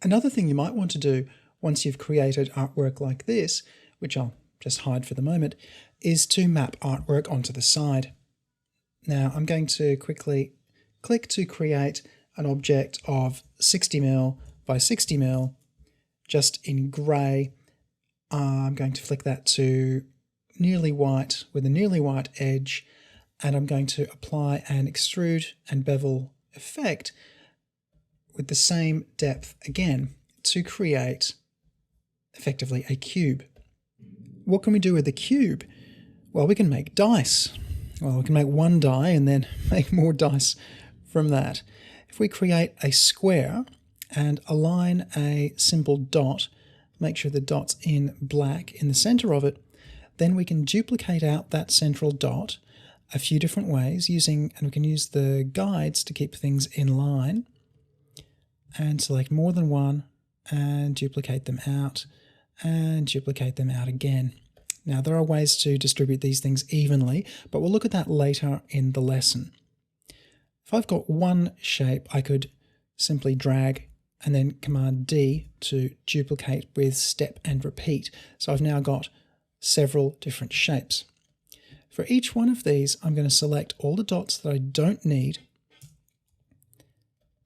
Another thing you might want to do once you've created artwork like this, which I'll just hide for the moment, is to map artwork onto the side. Now I'm going to quickly click to create an object of 60mm by 60mm, just in grey. I'm going to flick that to nearly white with a nearly white edge, and I'm going to apply an extrude and bevel effect with the same depth again to create effectively a cube. What can we do with the cube? Well, we can make dice. Well, we can make one die and then make more dice from that. If we create a square and align a simple dot, make sure the dot's in black in the center of it, then we can duplicate out that central dot a few different ways and we can use the guides to keep things in line, and select more than one and duplicate them out and duplicate them out again. Now there are ways to distribute these things evenly, but we'll look at that later in the lesson. If I've got one shape, I could simply drag and then Command D to duplicate with step and repeat. So I've now got several different shapes. For each one of these, I'm going to select all the dots that I don't need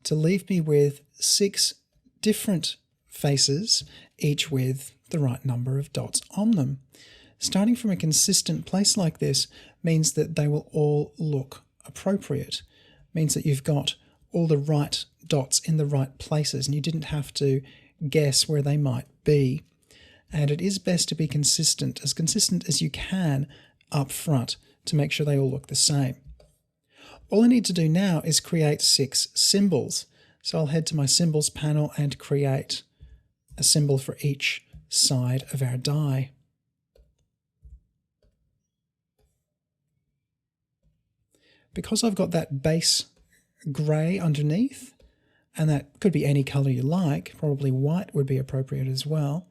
to leave me with 6 different faces, each with the right number of dots on them. Starting from a consistent place like this means that they will all look appropriate. Means that you've got all the right dots in the right places and you didn't have to guess where they might be. And it is best to be consistent as you can up front to make sure they all look the same. All I need to do now is create 6 symbols. So I'll head to my symbols panel and create a symbol for each side of our die. Because I've got that base grey underneath, and that could be any colour you like, probably white would be appropriate as well,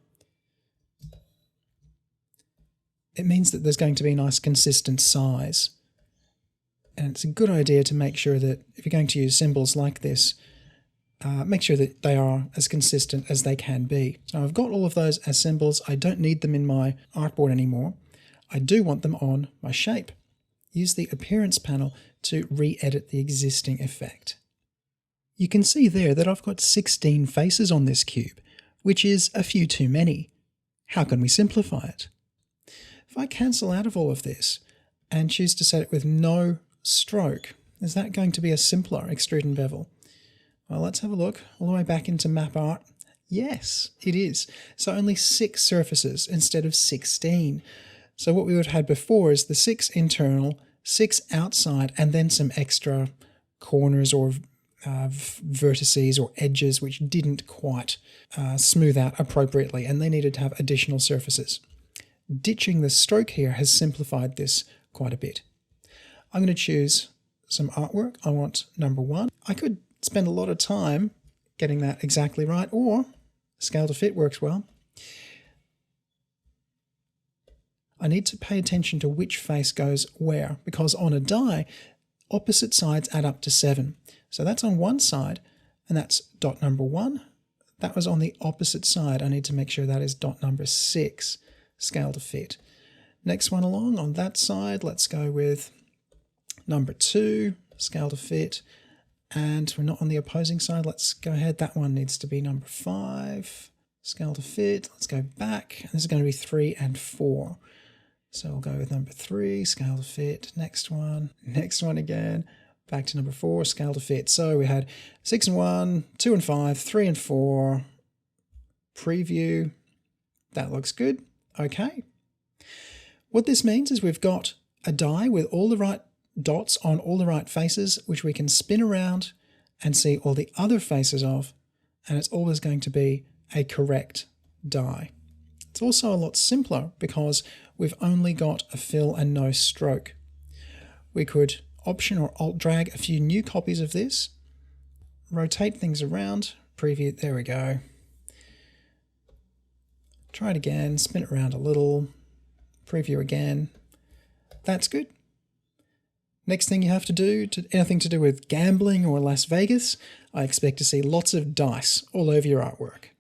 it means that there's going to be a nice consistent size. And it's a good idea to make sure that if you're going to use symbols like this, make sure that they are as consistent as they can be. So I've got all of those as symbols. I don't need them in my artboard anymore. I do want them on my shape. Use the Appearance panel to re-edit the existing effect. You can see there that I've got 16 faces on this cube, which is a few too many. How can we simplify it? If I cancel out of all of this and choose to set it with no stroke, is that going to be a simpler extrude and bevel? Well, let's have a look all the way back into map art. Yes, it is. So only 6 surfaces instead of 16. So what we would have had before is the 6 internal, 6 outside, and then some extra corners or vertices or edges which didn't quite smooth out appropriately, and they needed to have additional surfaces. Ditching the stroke here has simplified this quite a bit. I'm going to choose some artwork. I want number 1. I could spend a lot of time getting that exactly right, or scale to fit works well. I need to pay attention to which face goes where, because on a die, opposite sides add up to 7. So that's on one side, and that's dot number 1. That was on the opposite side. I need to make sure that is dot number 6, scale to fit. Next one along on that side, let's go with number 2, scale to fit. And we're not on the opposing side. Let's go ahead. That one needs to be number 5, scale to fit. Let's go back. This is going to be 3 and 4. So we'll go with number 3, scale to fit. Next one again. Back to number 4, scale to fit. So we had 6 and 1, 2 and 5, 3 and 4. Preview. That looks good. Okay. What this means is we've got a die with all the right dots on all the right faces, which we can spin around and see all the other faces of, and it's always going to be a correct die. It's also a lot simpler because we've only got a fill and no stroke. We could Option or Alt drag a few new copies of this, rotate things around, preview, there we go. Try it again, spin it around a little, preview again. That's good. Next thing you have to do, anything to do with gambling or Las Vegas, I expect to see lots of dice all over your artwork.